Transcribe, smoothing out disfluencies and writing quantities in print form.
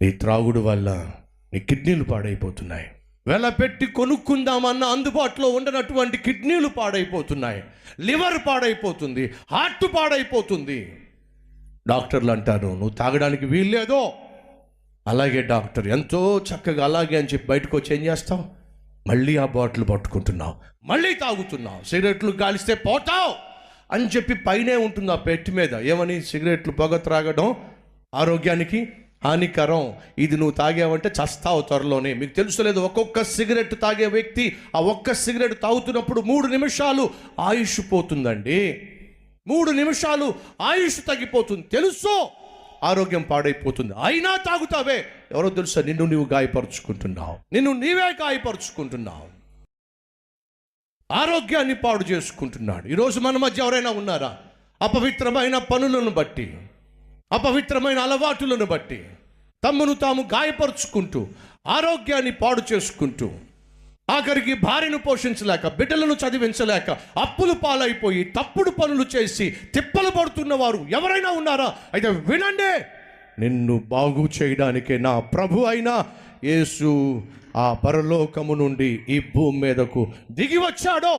నీ త్రాగుడు వల్ల నీ కిడ్నీలు పాడైపోతున్నాయి. వెలపెట్టి కొనుక్కుందామన్న అందుబాటులో ఉండనటువంటి కిడ్నీలు పాడైపోతున్నాయి, లివర్ పాడైపోతుంది, హార్ట్ పాడైపోతుంది. డాక్టర్లు అంటారు నువ్వు తాగడానికి వీల్లేదో. అలాగే డాక్టర్ ఎంతో చక్కగా అలాగే అని చెప్పి బయటకు వచ్చి ఏం చేస్తావు? మళ్ళీ ఆ బాటిల్ పట్టుకుంటున్నావు, మళ్ళీ తాగుతున్నావు. సిగరెట్లు కాలిస్తే పోతావు అని చెప్పి పైనే ఉంటుంది ఆ పెట్టి మీద. ఏమని? సిగరెట్లు పొగ త్రాగడం ఆరోగ్యానికి హానికరం, ఇది నువ్వు తాగావంటే చస్తావు త్వరలోనే. మీకు తెలుసలేదు, ఒక్కొక్క సిగరెట్ తాగే వ్యక్తి ఆ ఒక్క సిగరెట్ తాగుతున్నప్పుడు 3 నిమిషాలు ఆయుష్ పోతుందండి. 3 నిమిషాలు ఆయుష్ తగ్గిపోతుంది. తెలుసు ఆరోగ్యం పాడైపోతుంది, అయినా తాగుతావే. ఎవరో తెలుసా? నిన్ను నీవు గాయపరుచుకుంటున్నావు, నిన్ను నీవే గాయపరుచుకుంటున్నావు, ఆరోగ్యాన్ని పాడు చేసుకుంటున్నాడు. ఈరోజు మన మధ్య ఎవరైనా ఉన్నారా? అపవిత్రమైన పనులను బట్టి, అపవిత్రమైన అలవాటులను బట్టి తమ్మును తాము గాయపరుచుకుంటూ, ఆరోగ్యాన్ని పాడు చేసుకుంటూ, ఆఖరికి భార్యను పోషించలేక, బిడ్డలను చదివించలేక, అప్పులు పాలైపోయి తప్పుడు పనులు చేసి తిప్పలు పడుతున్న వారు ఎవరైనా ఉన్నారా? అయితే వినండి, నిన్ను బాగు చేయడానికే నా ప్రభు అయిన యేసు ఆ పరలోకము నుండి ఈ భూమి మీదకు దిగి వచ్చాడో.